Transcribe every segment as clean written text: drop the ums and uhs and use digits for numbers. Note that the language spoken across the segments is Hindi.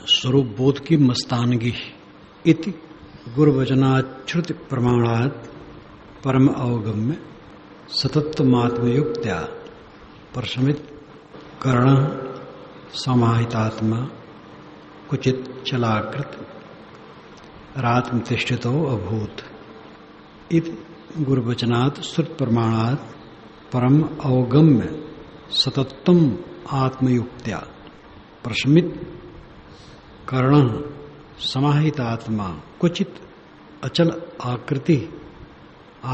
स्वरूप बोध की मस्तानगी इति गुरुवचनाच्छ्रुति प्रमाणात् परम अवगम्य सतत्वमात्मयुक्त्या प्रशमित कर्ण समाहितात्मा कुचित चलाकृत रात्मतिष्ठितो अभूत इति गुरुवचनात् श्रुत प्रमाणात् परम अवगम्य सतत्वम आत्मयुक्त्या प्रशमित कर्ण समाहितात्मा कुचित अचल आकृति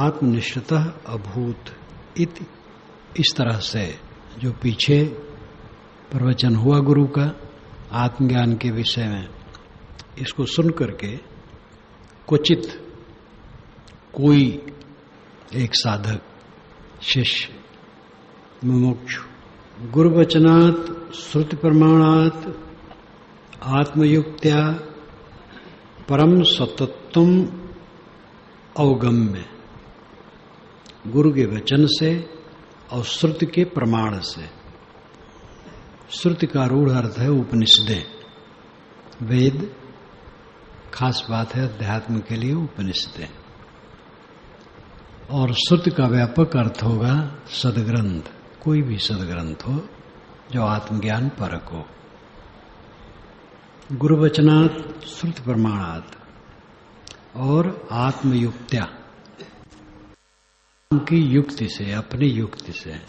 आत्मनिष्ठतः अभूत इति। इस तरह से जो पीछे प्रवचन हुआ गुरु का आत्मज्ञान के विषय में, इसको सुन करके क्वचित कोई एक साधक शिष्य मुमुक्षु गुरुवचनात् श्रुति प्रमाणात् आत्मयुक्त्या परम सतत्वम अवगम्य, गुरु के वचन से और श्रुति के प्रमाण से। श्रुति का रूढ़ अर्थ है उपनिषदें, वेद, खास बात है अध्यात्म के लिए उपनिषदें। और श्रुति का व्यापक अर्थ होगा सदग्रंथ, कोई भी सदग्रंथ हो जो आत्मज्ञान परक हो। गुरुवचनात् श्रुति प्रमाणात् और आत्मयुक्त्या, उनकी युक्ति से, अपनी युक्ति से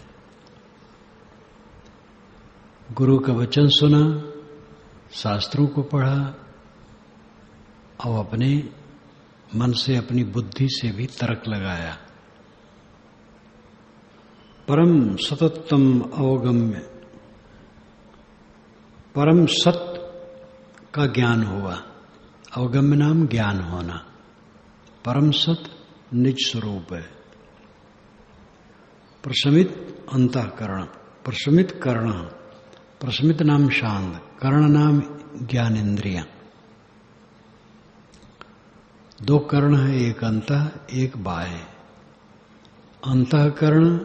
गुरु का वचन सुना, शास्त्रों को पढ़ा और अपने मन से, अपनी बुद्धि से भी तर्क लगाया। परम सतत्वम अवगम्य, परम सत्य का ज्ञान हुआ। अवगम्य नाम ज्ञान होना, परम सत्य निज स्वरूप है। प्रशमित अंतःकरण, प्रशमित कर्ण, प्रशमित नाम शांत, कर्ण नाम ज्ञान इंद्रियां। दो कर्ण है, एक अंतः एक बाह्य। अंतःकरण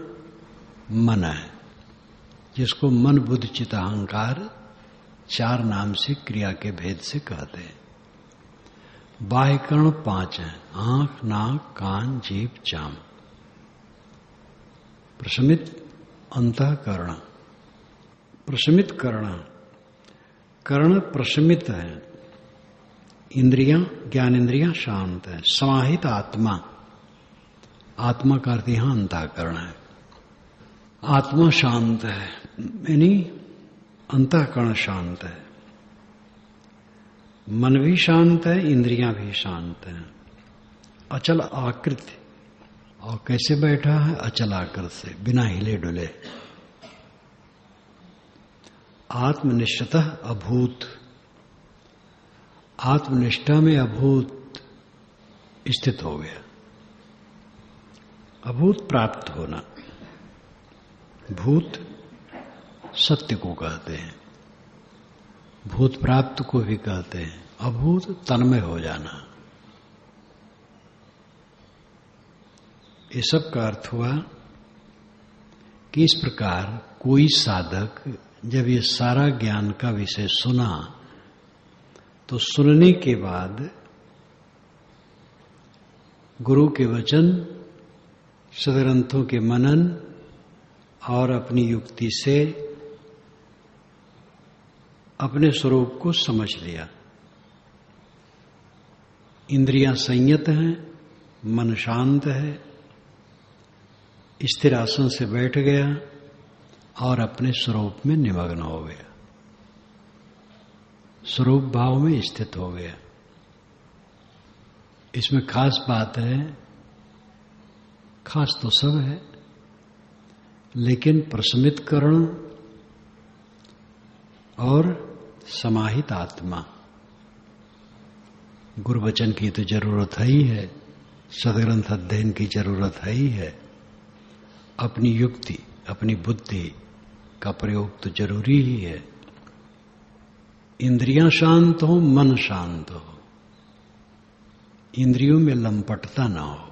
मन है, जिसको मन बुद्धि चित्त अहंकार चार नाम से क्रिया के भेद से कहते हैं। बाह्य कर्ण पांच हैं, आंख, नाक, कान, जीभ, चाम। प्रशमित अंतःकरण, प्रशमित कर्ण, कर्ण प्रशमित है, इंद्रियां, ज्ञान इंद्रियां शांत है। समाहित आत्मा, आत्मा का अर्थ यहां अंतःकरण है। आत्मा शांत है, यानी अंतःकरण शांत है। मन भी शांत है, इंद्रियां भी शांत हैं। अचल आकृति, और कैसे बैठा है? अचल आकृति से, बिना हिले डुले। आत्मनिष्ठतः अभूत, आत्मनिष्ठा में अभूत स्थित हो गया। अभूत प्राप्त होना, भूत सत्य को कहते हैं, भूत प्राप्त को भी कहते हैं। अभूत तन्मय हो जाना। ये सब का अर्थ हुआ कि इस प्रकार कोई साधक जब ये सारा ज्ञान का विषय सुना, तो सुनने के बाद गुरु के वचन, सदग्रंथों के मनन और अपनी युक्ति से अपने स्वरूप को समझ लिया। इंद्रियां संयत हैं, मन शांत है, स्थिर आसन से बैठ गया और अपने स्वरूप में निमग्न हो गया, स्वरूप भाव में स्थित हो गया। इसमें खास बात है, खास तो सब है, लेकिन प्रशमित कर्ण और समाहित आत्मा, गुरुवचन की तो जरूरत है ही है, सदग्रंथ अध्ययन की जरूरत है ही है। अपनी युक्ति, अपनी बुद्धि का प्रयोग तो जरूरी ही है। इंद्रियां शांत हो, मन शांत हो, इंद्रियों में लंपटता ना हो।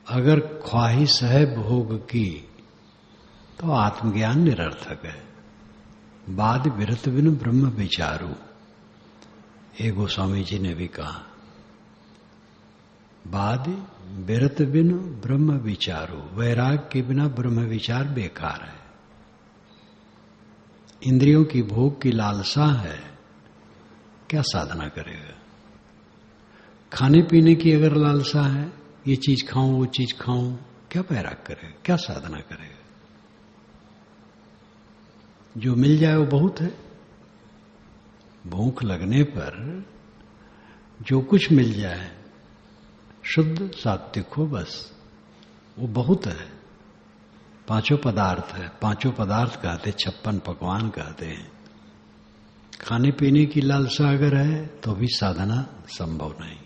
अगर ख्वाहिश है भोग की, तो आत्मज्ञान निरर्थक है। बाद विरत बिन ब्रह्म विचारू, ये गोस्वामी जी ने भी कहा, बाद विरत बिन ब्रह्म विचारू, वैराग के बिना ब्रह्म विचार बेकार है। इंद्रियों की भोग की लालसा है, क्या साधना करेगा? खाने पीने की अगर लालसा है, ये चीज खाऊं वो चीज खाऊं, क्या वैराग करेगा? क्या साधना करेगा? जो मिल जाए वो बहुत है। भूख लगने पर जो कुछ मिल जाए, शुद्ध सात्विक हो, बस वो बहुत है। पांचों पदार्थ है, पांचों पदार्थ कहते, 56 पकवान कहते हैं। खाने पीने की लालसा अगर है तो भी साधना संभव नहीं।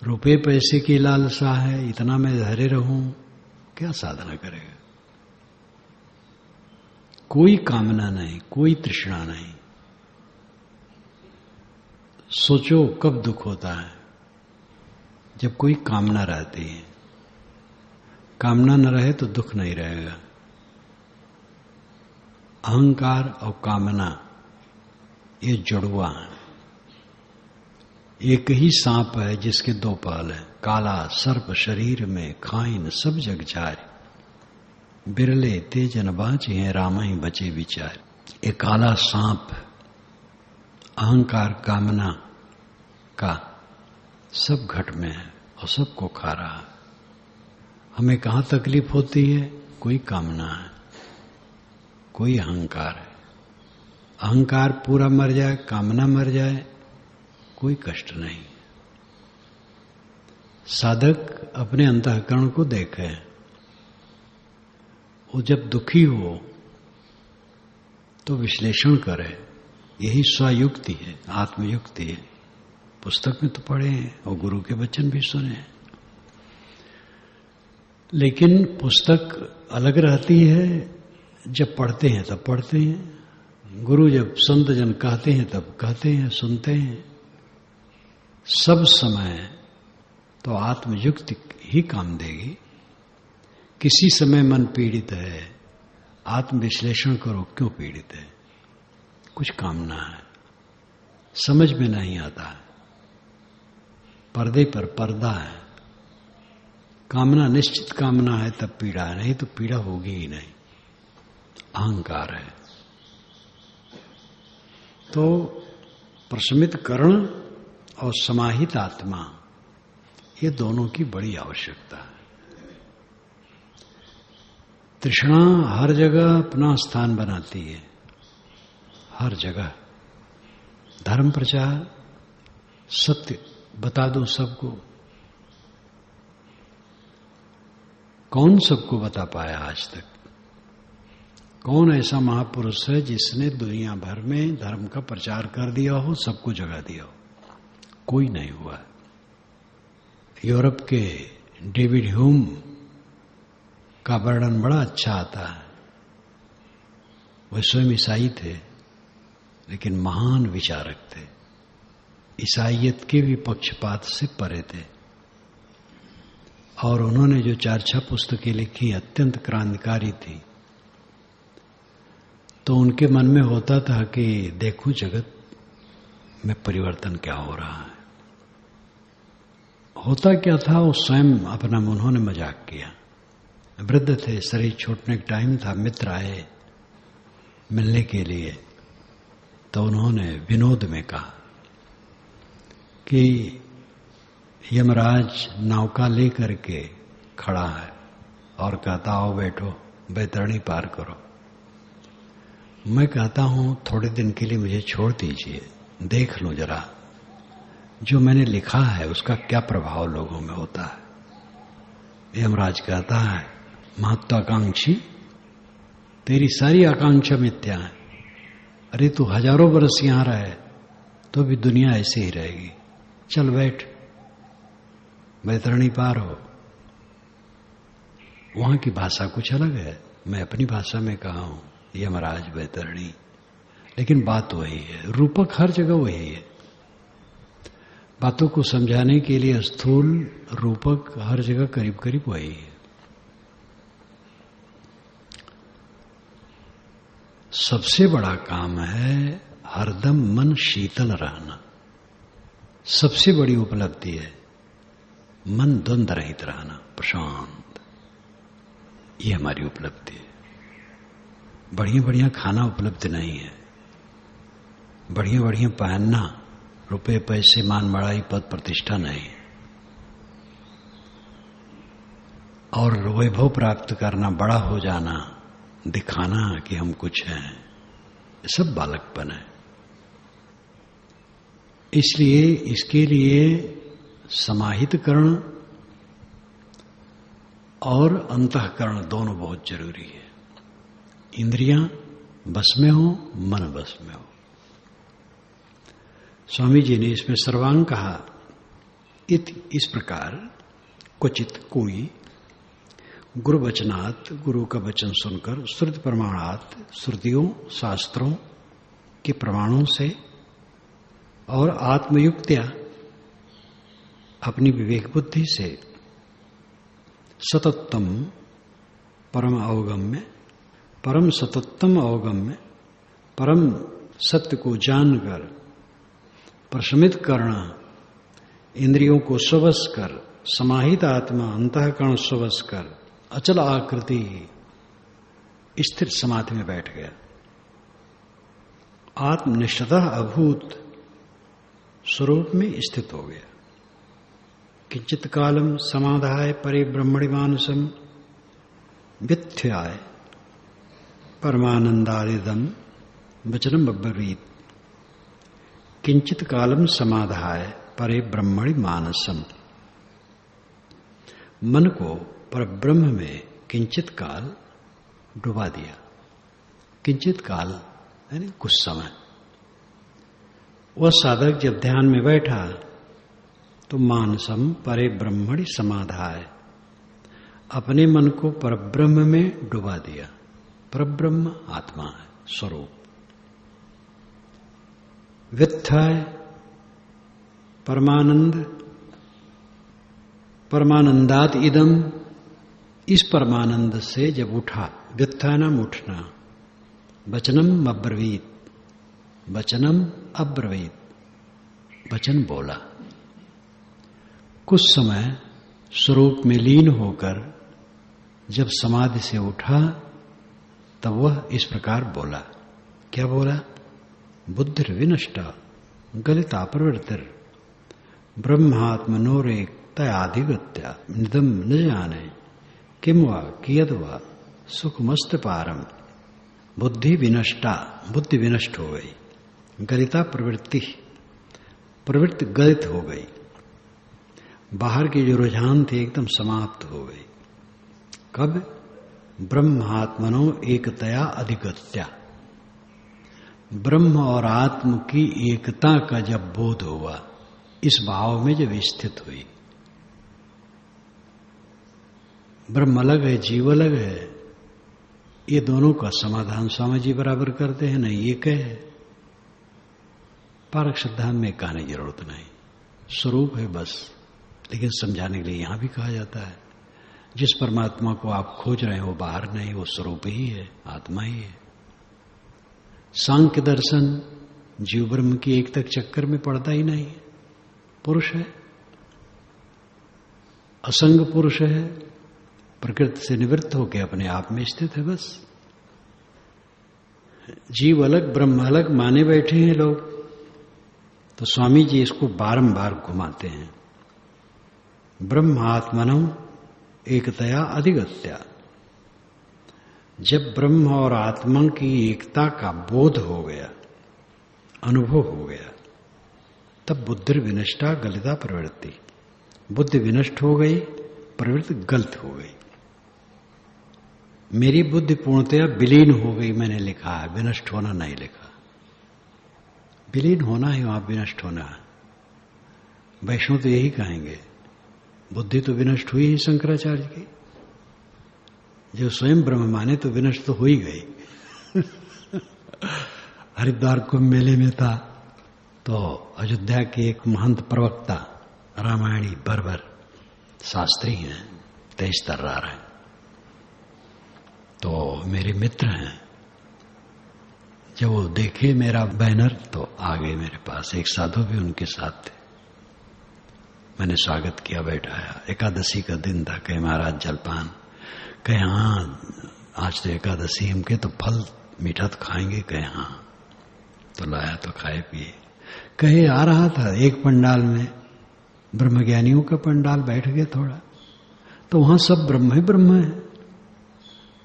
रुपए पैसे की लालसा है, इतना मैं धरे रहूं, क्या साधना करेगा? कोई कामना नहीं, कोई तृष्णा नहीं। सोचो कब दुख होता है, जब कोई कामना रहती है। कामना न रहे तो दुख नहीं रहेगा। अहंकार और कामना ये जुड़वा है। एक ही सांप है जिसके दो पाल है, काला सर्प शरीर में खाइन सब जग जाए, बिरले तेजन बाचे हैं राम ही बचे विचार। एक काला सांप अहंकार कामना का सब घट में है और सबको खा रहा है। हमें कहाँ तकलीफ होती है? कोई कामना है, कोई अहंकार है। अहंकार पूरा मर जाए, कामना मर जाए, कोई कष्ट नहीं। साधक अपने अंतःकरण को देखे, वो जब दुखी हो तो विश्लेषण करे। यही स्वयुक्ति है, आत्मयुक्ति है। पुस्तक में तो पढ़े हैं और गुरु के वचन भी सुने हैं, लेकिन पुस्तक अलग रहती है। जब पढ़ते हैं तब पढ़ते हैं, गुरु जब संत जन कहते हैं तब कहते हैं, सुनते हैं। सब समय तो आत्मयुक्ति ही काम देगी। किसी समय मन पीड़ित है, आत्मविश्लेषण करो, क्यों पीड़ित है? कुछ कामना है, समझ में नहीं आता है, पर्दे पर पर्दा है। कामना निश्चित कामना है तब पीड़ा है, नहीं तो पीड़ा होगी ही नहीं। अहंकार है। तो प्रशमित कर्ण और समाहित आत्मा, ये दोनों की बड़ी आवश्यकता है। तृष्णा हर जगह अपना स्थान बनाती है, हर जगह। धर्म प्रचार, सत्य बता दो सबको। कौन सबको बता पाया आज तक? कौन ऐसा महापुरुष है जिसने दुनिया भर में धर्म का प्रचार कर दिया हो, सबको जगा दिया हो? कोई नहीं हुआ। यूरोप के डेविड ह्यूम का वर्णन बड़ा अच्छा आता है। वह स्वयं ईसाई थे, लेकिन महान विचारक थे। ईसाइयत के भी पक्षपात से परे थे। और उन्होंने जो 4-6 पुस्तकें लिखी, अत्यंत क्रांतिकारी थी। तो उनके मन में होता था कि देखूं जगत में परिवर्तन क्या हो रहा है। होता क्या था, वो स्वयं अपना उन्होंने मजाक किया। वृद्ध थे, शरीर छूटने का टाइम था, मित्र आए मिलने के लिए। तो उन्होंने विनोद में कहा कि यमराज नौका लेकर के खड़ा है और कहता आओ बैठो, बैतरणी पार करो। मैं कहता हूं थोड़े दिन के लिए मुझे छोड़ दीजिए, देख लो जरा जो मैंने लिखा है उसका क्या प्रभाव लोगों में होता है। यमराज कहता है महत्वाकांक्षी, तेरी सारी आकांक्षा मिथ्या है। अरे तू हजारों बरस यहां रहे तो भी दुनिया ऐसे ही रहेगी। चल बैठ, बैतरणी पार हो। वहां की भाषा कुछ अलग है, मैं अपनी भाषा में कहा हूं यमराज बैतरणी, लेकिन बात वही है। रूपक हर जगह वही है। बातों को समझाने के लिए स्थूल रूपक हर जगह करीब करीब वही है। सबसे बड़ा काम है हरदम मन शीतल रहना। सबसे बड़ी उपलब्धि है मन द्वंद्व रहित रहना, प्रशांत। ये हमारी उपलब्धि है। बढ़िया बढ़िया खाना उपलब्ध नहीं है, बढ़िया बढ़िया पहनना, रुपए पैसे मान बढ़ाई पद प्रतिष्ठा नहीं, और वैभव प्राप्त करना, बड़ा हो जाना, दिखाना कि हम कुछ हैं, ये सब बालकपन है। इसलिए इसके लिए समाहितकरण और अंतःकरण दोनों बहुत जरूरी है। इंद्रियां बस में हो, मन बस में हो। स्वामी जी ने इसमें सर्वांग कहा। इस प्रकार क्वचित कोई गुरु वचनात्, गुरु का वचन सुनकर, श्रुति प्रमाणात्, श्रुतियों शास्त्रों के प्रमाणों से और आत्मयुक्त्या अपनी विवेक बुद्धि से सततम परम अवगम्य, परम सततम अवगम्य, परम सत्य को जानकर प्रशमित करना, इंद्रियों को स्ववश कर, समाहित आत्मा अंतःकरण स्ववश कर, अचल आकृति स्थिर समाधि में बैठ गया। आत्मनिष्ठतः अभूत स्वरूप में स्थित हो गया। किंचित कालम समाधाय परे ब्रह्मणि मानसम वित्थ्याय परमानंदादिदम वचनम अब्रवीत। किंचित कालम समाधाय परे ब्रह्मणि मानसम। मन को परब्रह्म में किंचित काल डुबा दिया। किंचित काल यानी कुछ समय। वह साधक जब ध्यान में बैठा तो मानसम परे ब्रह्मणि समाधाय, अपने मन को परब्रह्म में डुबा दिया। परब्रह्म आत्मा है, स्वरूप। वित्थाय परमानंद, परमानंदात इदम, इस परमानंद से जब उठा, व्युत्थाय नाम उठना, वचनम अब्रवीत, वचनम अब्रवीत, वचन बोला। कुछ समय स्वरूप में लीन होकर जब समाधि से उठा तब वह इस प्रकार बोला। क्या बोला? बुद्धिर विनष्टा गलिता प्रवृत्तिर ब्रह्मात्मनोरेक तयाधिगत्या निदम न जाने किम वा कियद वा सुखमस्त पारम। बुद्धि विनष्टा, बुद्धि विनष्ट हो गई। गलिता प्रवृत्ति, प्रवृत्ति गलित हो गई। बाहर के जो रुझान थे एकदम समाप्त हो गई। कब? ब्रह्मात्मनो एकतया अधिगत्या, ब्रह्म और आत्म की एकता का जब बोध हुआ, इस भाव में जब स्थित हुई। ब्रह्म अलग है, जीव अलग है, ये दोनों का समाधान स्वामी जी बराबर करते हैं। नहीं ये कहे पारक श्रद्धा में कहने की जरूरत नहीं, स्वरूप है बस। लेकिन समझाने के लिए यहां भी कहा जाता है जिस परमात्मा को आप खोज रहे हैं वो बाहर नहीं, वो स्वरूप ही है, आत्मा ही है। सांख्य दर्शन जीव ब्रह्म की एक तक चक्कर में पड़ता ही नहीं है। पुरुष है, असंग पुरुष है, प्रकृति से निवृत्त होकर अपने आप में स्थित है बस। जीव अलग ब्रह्म अलग माने बैठे हैं लोग, तो स्वामी जी इसको बारंबार घुमाते हैं। ब्रह्मात्मनो एकतया अधिगत्या, जब ब्रह्म और आत्मा की एकता का बोध हो गया, अनुभव हो गया, तब बुद्धि विनष्टा गलिता प्रवृत्ति, बुद्धि विनष्ट हो गई, प्रवृत्ति गलत हो गई। मेरी बुद्धि पूर्णतया विलीन हो गई, मैंने लिखा है, विनष्ट होना नहीं लिखा। विलीन होना है, वहां विनष्ट होना है। वैष्णव तो यही कहेंगे, बुद्धि तो विनष्ट हुई ही शंकराचार्य की। जो स्वयं ब्रह्म माने तो विनष्ट तो हो ही गई। हरिद्वार कुंभ मेले में था तो अयोध्या के एक महंत प्रवक्ता, रामायणी बर्बर शास्त्री हैं, तेज तर्रार हैं, तो मेरे मित्र हैं, जब वो देखे मेरा बैनर तो आ गए मेरे पास। एक साधु भी उनके साथ थे। मैंने स्वागत किया, बैठाया। एकादशी का दिन था। कहे महाराज जलपान? कहे हाँ आज तो एकादशी, हम के तो फल मीठा तो खाएंगे? कहे हाँ। तो लाया तो खाए पिए। कहे आ रहा था एक पंडाल में, ब्रह्मज्ञानियों का पंडाल, बैठ गए थोड़ा, तो वहां सब ब्रह्म ही ब्रह्म है।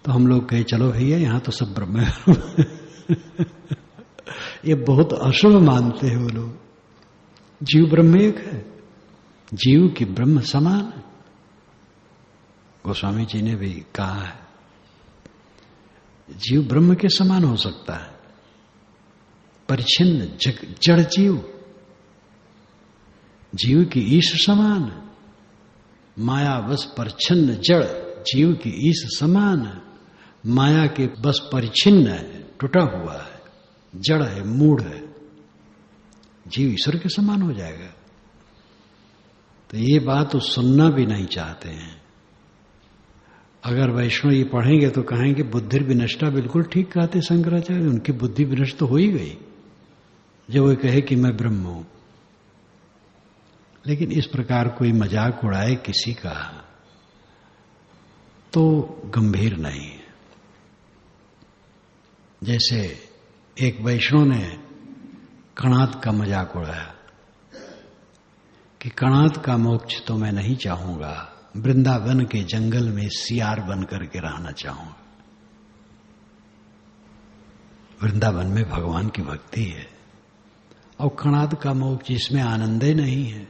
तो हम लोग कहे चलो भैया यहाँ तो सब ब्रह्म है। ये बहुत अशुभ मानते हैं वो लोग। जीव ब्रह्म एक है, जीव की ब्रह्म समान है। गोस्वामी जी ने भी कहा है जीव ब्रह्म के समान हो सकता है। परिच्छिन्न जड़ जीव, जीव की ईश समान है। माया बस परिच्छिन्न जड़, जीव की ईश समान है। माया के बस परिच्छिन्न है, टूटा हुआ है, जड़ है, मूढ़ है। जीव ईश्वर के समान हो जाएगा। तो ये बात तो सुनना भी नहीं चाहते हैं। अगर वैष्णव ये पढ़ेंगे तो कहेंगे बुद्धि विनष्टा। बिल्कुल ठीक कहते शंकराचार्य, उनकी बुद्धि विनष्ट तो हो ही गई जब वो कहे कि मैं ब्रह्म हूं। लेकिन इस प्रकार कोई मजाक उड़ाए किसी का तो गंभीर नहीं है। जैसे एक वैष्णव ने कणाद का मजाक उड़ाया कि कणाद का मोक्ष तो मैं नहीं चाहूंगा, वृंदावन के जंगल में सियार बन करके रहना चाहूंगा। वृंदावन में भगवान की भक्ति है और कणाद का मोक्ष इसमें आनंद ही नहीं है।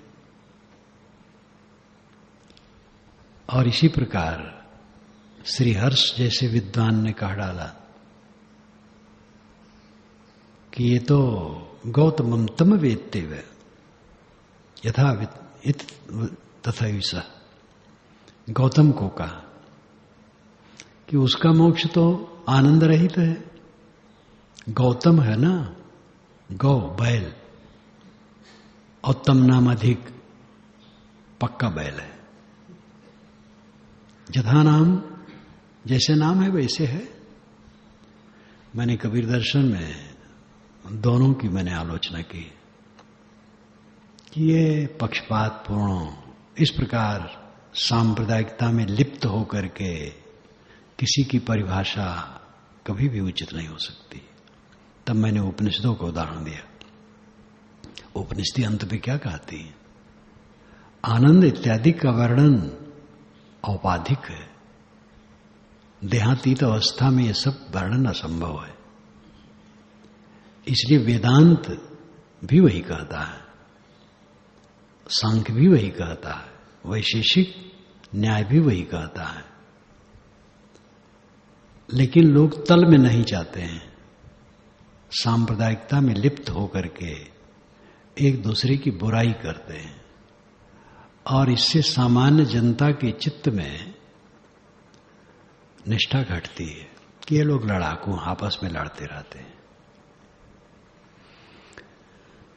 और इसी प्रकार श्री हर्ष जैसे विद्वान ने कह डाला कि ये तो गौतमम तम वेत्तेव यथा तथा विसा। गौतम को कहा कि उसका मोक्ष तो आनंद रहित है। गौतम है ना, गौ बैल, और तम नाम अधिक, पक्का बैल है। यथा नाम, जैसे नाम है वैसे है। मैंने कबीर दर्शन में दोनों की मैंने आलोचना की कि ये पक्षपात पूर्ण, इस प्रकार सांप्रदायिकता में लिप्त होकर के किसी की परिभाषा कभी भी उचित नहीं हो सकती। तब मैंने उपनिषदों का उदाहरण दिया। उपनिषद अंत में क्या कहती है? आनंद इत्यादि का वर्णन औपाधिक है। देहातीत अवस्था में यह सब वर्णन असंभव है। इसलिए वेदांत भी वही कहता है, सांख्य भी वही कहता है, वैशेषिक न्याय भी वही कहता है। लेकिन लोग तल में नहीं जाते हैं। सांप्रदायिकता में लिप्त होकर के एक दूसरे की बुराई करते हैं और इससे सामान्य जनता के चित्त में निष्ठा घटती है कि ये लोग लड़ाकू आपस में लड़ते रहते हैं।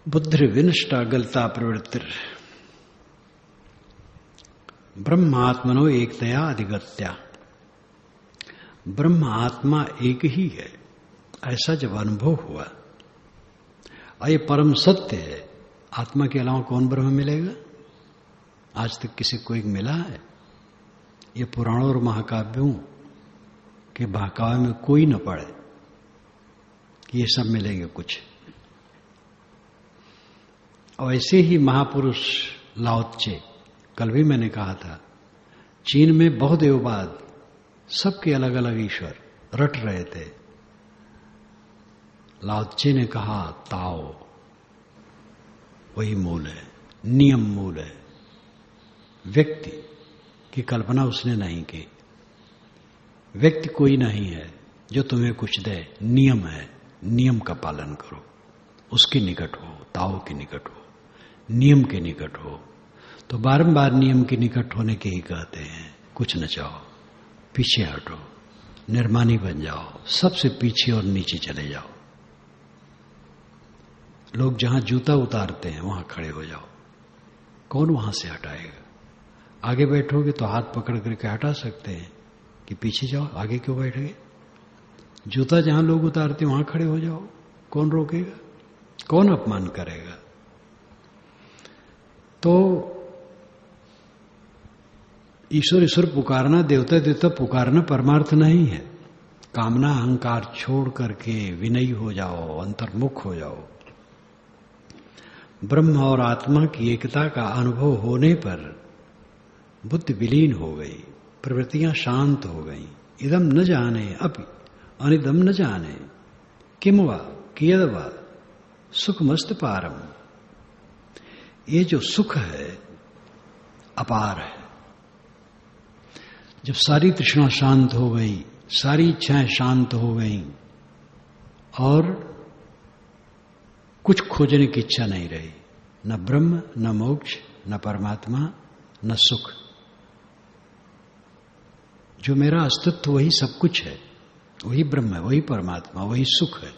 बुद्धि विनष्टा गलता प्रवृत्तिर ब्रह्मात्मनो एकतया अधिगत्या। ब्रह्म आत्मा एक ही है, ऐसा जब अनुभव हुआ, और ये परम सत्य है। आत्मा के अलावा कौन ब्रह्म मिलेगा? आज तक किसी को एक मिला है? ये पुराणों और महाकाव्यों के बहकावे में कोई न पड़े कि ये सब मिलेंगे कुछ। और ऐसे ही महापुरुष लाओ त्से, कल भी मैंने कहा था, चीन में बहुदेववाद, सबके अलग अलग ईश्वर रट रहे थे। लाओ त्से ने कहा ताओ वही मूल है, नियम मूल है। व्यक्ति की कल्पना उसने नहीं की। व्यक्ति कोई नहीं है जो तुम्हें कुछ दे, नियम है, नियम का पालन करो, उसके निकट हो, ताओ के निकट हो, नियम के निकट हो। तो बारंबार नियम के निकट होने के ही कहते हैं। कुछ न चाहो, पीछे हटो, निर्मानी बन जाओ, सबसे पीछे और नीचे चले जाओ। लोग जहां जूता उतारते हैं वहां खड़े हो जाओ। कौन वहां से हटाएगा? आगे बैठोगे तो हाथ पकड़ करके हटा सकते हैं कि पीछे जाओ, आगे क्यों बैठ गए? जूता जहां लोग उतारते वहां खड़े हो जाओ, कौन रोकेगा, कौन अपमान करेगा। तो ईश्वर ईश्वर पुकारना, देवता देवता पुकारना परमार्थ नहीं है। कामना अहंकार छोड़ करके विनयी हो जाओ, अंतर्मुख हो जाओ। ब्रह्म और आत्मा की एकता का अनुभव होने पर बुद्धि विलीन हो गई, प्रवृत्तियां शांत हो गई। इदम न जाने अपि अनिदम न जाने किम वा कियद वा सुखमस्त पारम। ये जो सुख है अपार है। जब सारी तृष्णा शांत हो गई, सारी इच्छाएं शांत हो गई और कुछ खोजने की इच्छा नहीं रही, न ब्रह्म, न मोक्ष, न परमात्मा, न सुख। जो मेरा अस्तित्व वही सब कुछ है, वही ब्रह्म है, वही परमात्मा, वही सुख है,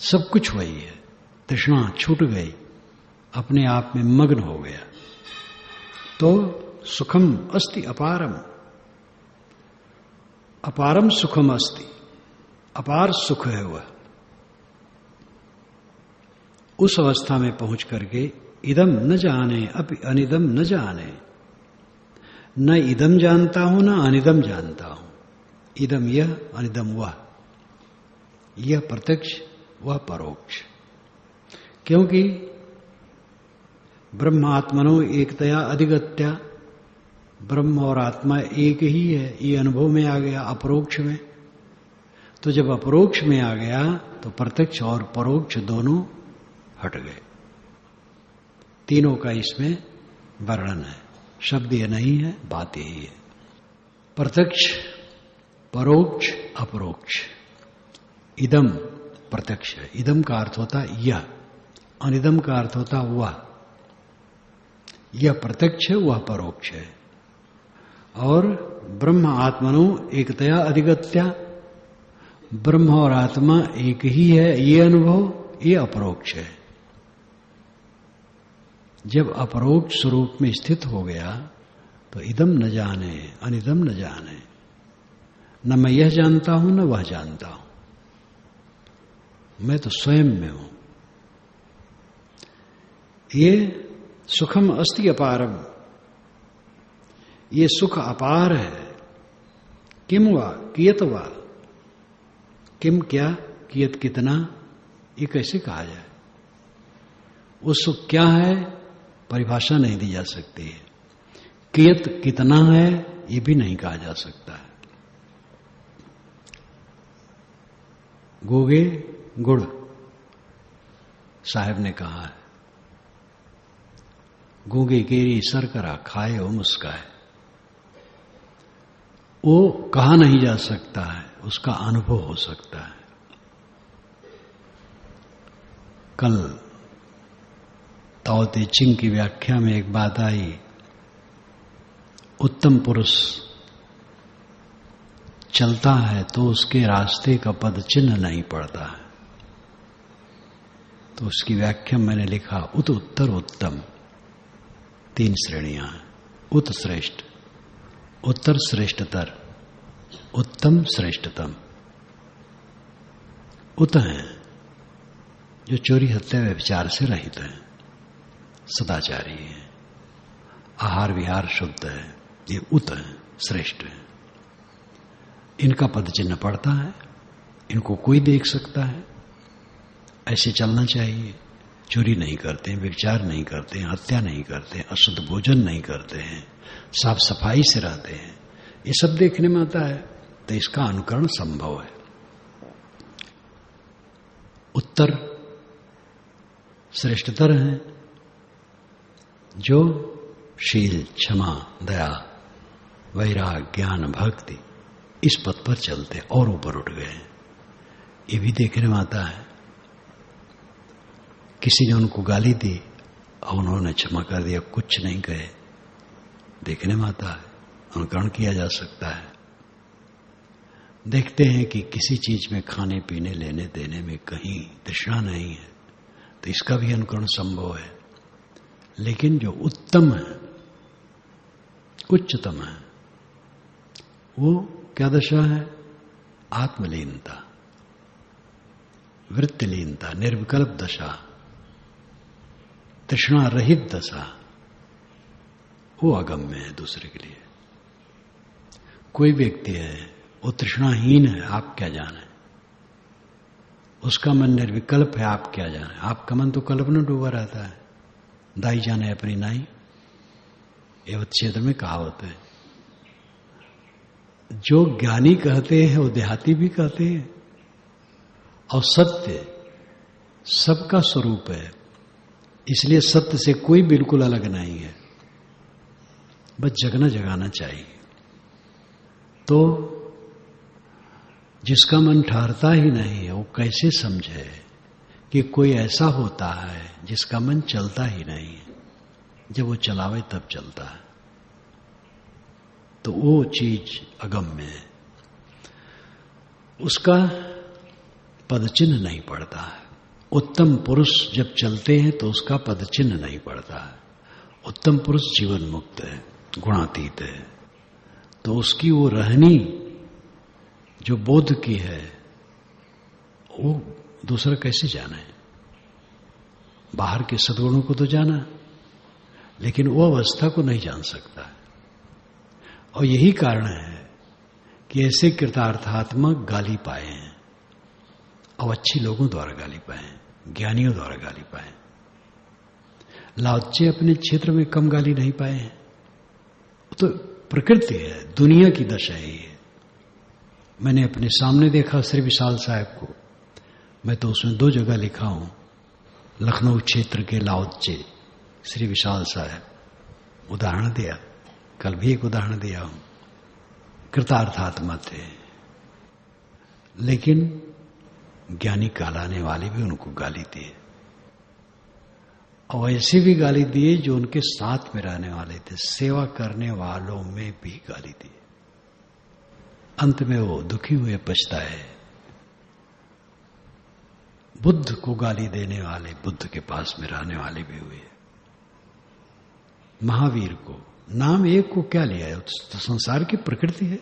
सब कुछ वही है। तृष्णा छूट गई, अपने आप में मग्न हो गया। तो सुखम अस्ति अपारम, अपारम सुखम अस्ति, अपार सुख है वह। उस अवस्था में पहुंच करके इदम न जाने अपि अनिदम न जाने, न इदम जानता हूं न अनिदम जानता हूं। इदम यह, अनिदम वह, यह प्रत्यक्ष वह परोक्ष। क्योंकि ब्रह्मात्मनो एकतया अधिगत्या, ब्रह्म और आत्मा एक ही है, ये अनुभव में आ गया अपरोक्ष में। तो जब अपरोक्ष में आ गया तो प्रत्यक्ष और परोक्ष दोनों हट गए। तीनों का इसमें वर्णन है, शब्द ये नहीं है, बात यही है। प्रत्यक्ष, परोक्ष, अपरोक्ष। इदम प्रत्यक्ष है, इदम का अर्थ होता यह, अनिदम का अर्थ होता वह। यह प्रत्यक्ष है, वह परोक्ष है। और ब्रह्म आत्मनो एकतया अधिगत्या, ब्रह्म और आत्मा एक ही है, ये अनुभव, ये अपरोक्ष है। जब अपरोक्ष स्वरूप में स्थित हो गया तो इदम न जाने अनिदम न जाने, न मैं यह जानता हूं न वह जानता हूं, मैं तो स्वयं में हूं। ये सुखम अस्ति अपारम, ये सुख अपार है। किम वा कियत वा, किम क्या, कियत कितना, ये कैसे कहा जाए। वो सुख क्या है परिभाषा नहीं दी जा सकती है। कियत कितना है ये भी नहीं कहा जा सकता है। गोगे गुड़ साहब ने कहा है, गूंगे केरी सरकरा खाए हो मुस्काए। वो कहा नहीं जा सकता है, उसका अनुभव हो सकता है। कल ताओ ते चिंग की व्याख्या में एक बात आई, उत्तम पुरुष चलता है तो उसके रास्ते का पद चिन्ह नहीं पड़ता है। तो उसकी व्याख्या मैंने लिखा, उत उत्तर उत्तम, तीन श्रेणियां हैं। उत श्रेष्ठ, उत्तर श्रेष्ठतर, उत्तम श्रेष्ठतम। उत हैं जो चोरी हत्या व्यभिचार से रहित हैं, सदाचारी हैं, आहार विहार शुद्ध है, ये उत हैं, श्रेष्ठ हैं। इनका पद चिन्ह पड़ता है, इनको कोई देख सकता है। ऐसे चलना चाहिए। चोरी नहीं करते हैं, व्यभिचार नहीं करते हैं, हत्या नहीं करते हैं, अशुद्ध भोजन नहीं करते हैं, साफ सफाई से रहते हैं, ये सब देखने में आता है। तो इसका अनुकरण संभव है। उत्तर श्रेष्ठतर हैं जो शील, क्षमा, दया, वैराग, ज्ञान, भक्ति इस पथ पर चलते और ऊपर उठ गए। ये भी देखने में आता है। किसी ने उनको गाली दी और उन्होंने क्षमा कर दिया, कुछ नहीं कहे, देखने में आता है, अनुकरण किया जा सकता है। देखते हैं कि किसी चीज में खाने पीने लेने देने में कहीं तृष्णा नहीं है, तो इसका भी अनुकरण संभव है। लेकिन जो उत्तम है, उच्चतम है, वो क्या दशा है? आत्मलीनता, वृत्तिलीनता, निर्विकल्प दशा, तृष्णा रहित दशा, वो अगम्य है दूसरे के लिए। कोई व्यक्ति है वो तृष्णाहीन है, आप क्या जाने, उसका मन निर्विकल्प है, आप क्या जाने। आपका मन तो कल्पना डूबा रहता है, दाई जाने अपनी नाई, एवं क्षेत्र में कहावत है। जो ज्ञानी कहते हैं वो देहाती भी कहते हैं, और सत्य सबका स्वरूप है, इसलिए सत्य से कोई बिल्कुल अलग नहीं है, बस जगना जगाना चाहिए। तो जिसका मन ठहरता ही नहीं है वो कैसे समझे कि कोई ऐसा होता है जिसका मन चलता ही नहीं है, जब वो चलावे तब चलता है, तो वो चीज अगम्य है, उसका पदचिन्ह नहीं पड़ता है। उत्तम पुरुष जब चलते हैं तो उसका पदचिन्ह नहीं पड़ता है। उत्तम पुरुष जीवन मुक्त है, गुणातीत है, तो उसकी वो रहनी जो बोध की है वो दूसरा कैसे जाना है। बाहर के सद्गुणों को तो जाना, लेकिन वो अवस्था को नहीं जान सकता। और यही कारण है कि ऐसे कृतार्थात्मक गाली पाए हैं, और अच्छी लोगों द्वारा गाली पाए, ज्ञानियों द्वारा गाली पाए। लाओत्से अपने क्षेत्र में कम गाली नहीं पाए हैं। तो प्रकृति है, दुनिया की दशा है ये। मैंने अपने सामने देखा श्री विशाल साहब को, मैं तो उसमें 2 जगह लिखा हूं। लखनऊ क्षेत्र के लाओत्से श्री विशाल साहब उदाहरण दिया, कल भी एक उदाहरण दिया हूं। कृतार्थात्मा थे, लेकिन ज्ञानी कहलाने वाले भी उनको गाली दिए, और ऐसे भी गाली दिए जो उनके साथ में रहने वाले थे, सेवा करने वालों में भी गाली दी। अंत में वो दुखी हुए, पछताए। बुद्ध को गाली देने वाले बुद्ध के पास में रहने वाले भी हुए। महावीर को, नाम एक को क्या लिया है, तो संसार की प्रकृति है,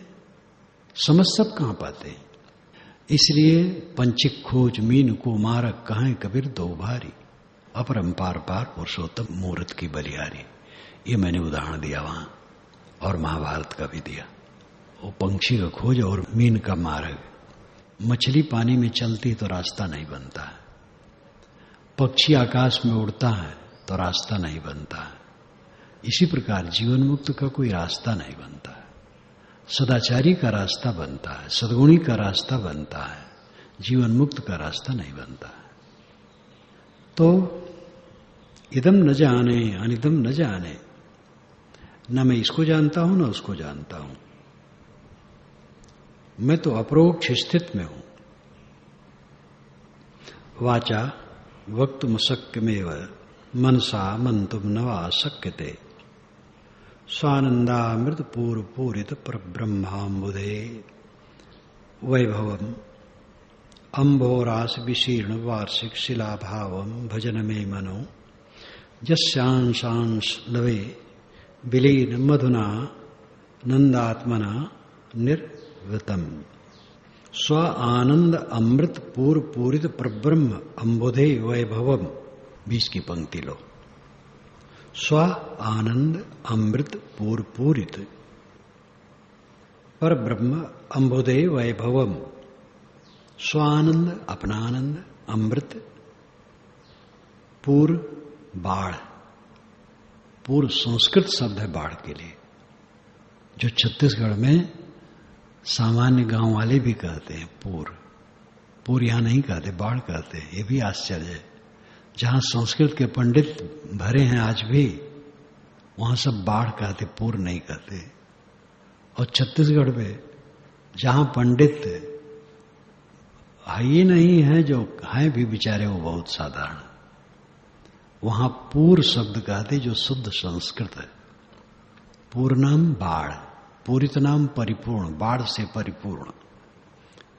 समझ सब कहां पाते हैं। इसलिए पंचिक खोज मीन को मारक कहें कबीर दो भारी, अपरंपार पार पुरुषोत्तम मूर्त की बलिहारी। ये मैंने उदाहरण दिया वहां, और महाभारत का भी दिया। वो पंक्षी का खोज और मीन का मार्ग। मछली पानी में चलती तो रास्ता नहीं बनता है, पक्षी आकाश में उड़ता है तो रास्ता नहीं बनता है। इसी प्रकार जीवन मुक्त का कोई रास्ता नहीं बनता है, सदाचारी का रास्ता बनता है, सद्गुणी का रास्ता बनता है, जीवन मुक्त का रास्ता नहीं बनता है। तो इदम न जाने अनिदम न जाने, न मैं इसको जानता हूं न उसको जानता हूं, मैं तो अपरोक्ष स्थित में हूं। वाचा वक्तुम शक्यमेव मनसा मंतुम नवा शक्यते, स्वानंदामृत पूर्व पूरित परब्रह्माम्बुधे वैभवम अम्भोरास विशीर्ण वार्षिक शिलाभावम भजन में मनो, यस्यांशांश लवे विलीन मधुना नंदात्मना निर्वृतम, स्व आनंद अमृत पूर्व पूरित परब्रह्म अम्बुधे वैभवम। 20 की पंक्ति लो। स्व आनंद अमृत पूर्व पूरित परब्रह्म अम्बुधे वैभवम। स्वानंद अपना आनंद, अमृत पूर्व बाढ़। पूर्व संस्कृत शब्द है बाढ़ के लिए, जो छत्तीसगढ़ में सामान्य गांव वाले भी कहते हैं पूर्व। पूर्व यहां नहीं कहते, बाढ़ कहते हैं। ये भी आश्चर्य है, जहां संस्कृत के पंडित भरे हैं आज भी, वहां सब बाढ़ कहते, पूर्व नहीं कहते। और छत्तीसगढ़ में जहां पंडित ही नहीं है, जो हैं भी बेचारे वो बहुत साधारण, वहां पूर्व शब्द कहते जो शुद्ध संस्कृत है। पूर्व नाम बाढ़, पूरित नाम परिपूर्ण, बाढ़ से परिपूर्ण।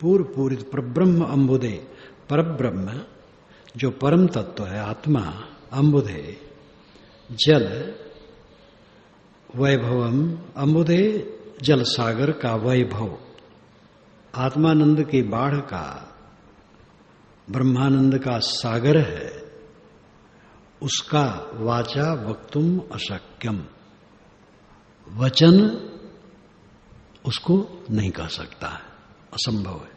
पूर्व पूरित परब्रह्म अम्बुदे, परब्रह्म जो परम तत्व है आत्मा, अम्बुदे जल, वैभवम अम्बुदे जल सागर का वैभव, आत्मानंद के बाढ़ का, ब्रह्मानंद का सागर है, उसका वाचा वक्तुम अशक्यम, वचन उसको नहीं कह सकता है, असंभव है।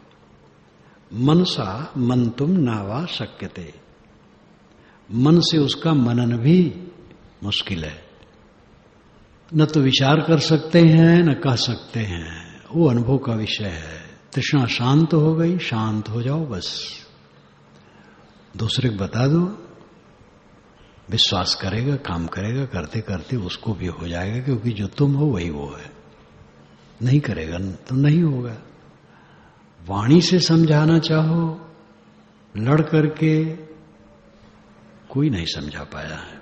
मनसा मंतुम नावा शक्यते, मन से उसका मनन भी मुश्किल है। न तो विचार कर सकते हैं न कह सकते हैं, वो अनुभव का विषय है। तृष्णा शांत हो गई, शांत हो जाओ बस। दूसरे को बता दो, विश्वास करेगा, काम करेगा, करते करते उसको भी हो जाएगा, क्योंकि जो तुम हो वही वो है। नहीं करेगा तो नहीं होगा। वाणी से समझाना चाहो, लड़ करके कोई नहीं समझा पाया है।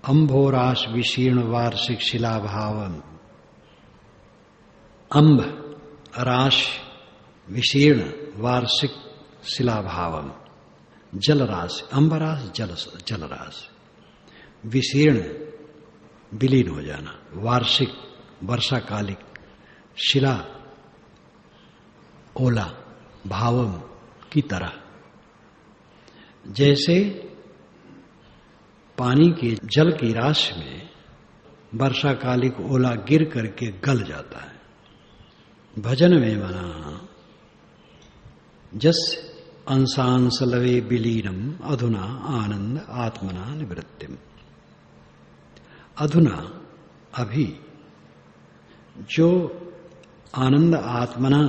अंभोराश विशीर्ण वार्षिक शिलाभावम, अंब राश विशीर्ण वार्षिक शिलाभावम, जलराशि, अंबराश जलराशि, विशीर्ण विलीन हो जाना, वार्षिक वर्षाकालिक, शिला ओला, भावम की तरह। जैसे पानी के जल की राशि में वर्षाकालिक ओला गिर करके गल जाता है। भजन में मना जस अंशांश लवे विलीनम अधुना आनंद आत्मना निवृत्तिम। अधुना अभी जो आनंद आत्मना,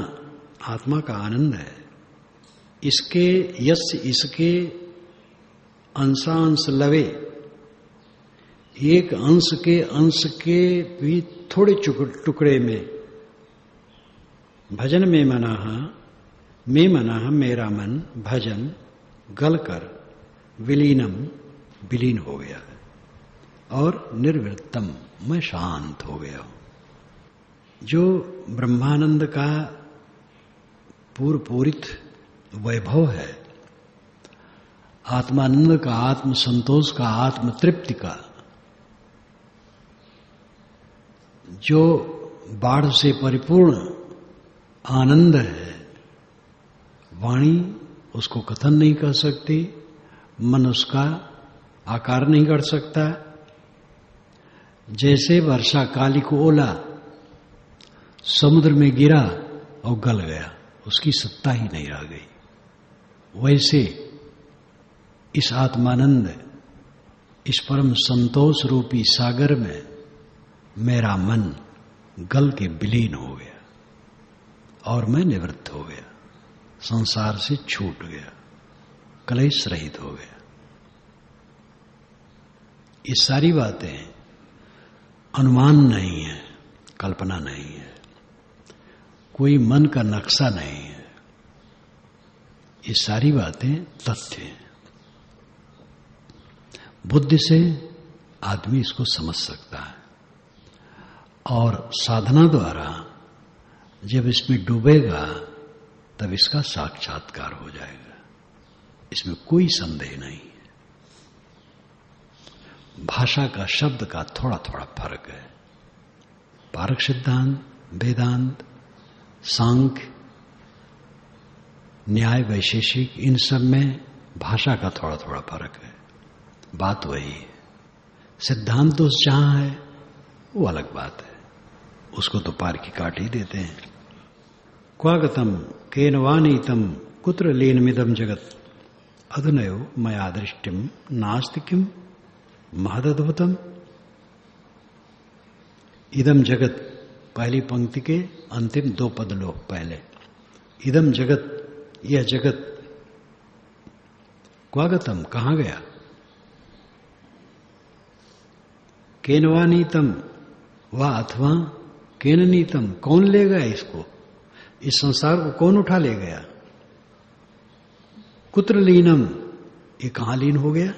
आत्मा का आनंद है, इसके यस्य इसके अंशांश लवे, एक अंश के भी थोड़े टुकड़े में, भजन में मना मेरा मन भजन गलकर विलीनम विलीन हो गया और निर्वृत्तम मैं शांत हो गया हूं। जो ब्रह्मानंद का पूरित वैभव है, आत्मानंद का, आत्म संतोष का, आत्म तृप्ति का, जो बाढ़ से परिपूर्ण आनंद है, वाणी उसको कथन नहीं कर सकती, मन उसका आकार नहीं कर सकता। जैसे वर्षाकालिक ओला समुद्र में गिरा और गल गया, उसकी सत्ता ही नहीं रह गई, वैसे इस आत्मानंद, इस परम संतोष रूपी सागर में मेरा मन गल के विलीन हो गया और मैं निवृत्त हो गया, संसार से छूट गया, क्लेश रहित हो गया। ये सारी बातें अनुमान नहीं है, कल्पना नहीं है, कोई मन का नक्शा नहीं है, ये सारी बातें तथ्य हैं। बुद्धि से आदमी इसको समझ सकता है और साधना द्वारा जब इसमें डूबेगा तब इसका साक्षात्कार हो जाएगा, इसमें कोई संदेह नहीं है। भाषा का, शब्द का थोड़ा थोड़ा फर्क है। पारक सिद्धांत, वेदांत, सांख्य, न्याय, वैशेषिक, इन सब में भाषा का थोड़ा थोड़ा फर्क है, बात वही है। सिद्धांत तो जहां है वो अलग बात है, उसको तो पार की काट ही देते हैं। क्वागतम केनवानीतम कुत्र लीनमिदम जगत अधुनयो मया दृष्टिम नास्ति किम महदद्भुतम। इदम जगत, पहली पंक्ति के अंतिम दो पद लो पहले। इदम जगत, यह जगत, क्वागतम कहां गया, केनवानीतम व अथवा केननीतम कौन ले गया इसको, इस संसार को कौन उठा ले गया। कुत्र लीनम, ये कहां लीन हो गया।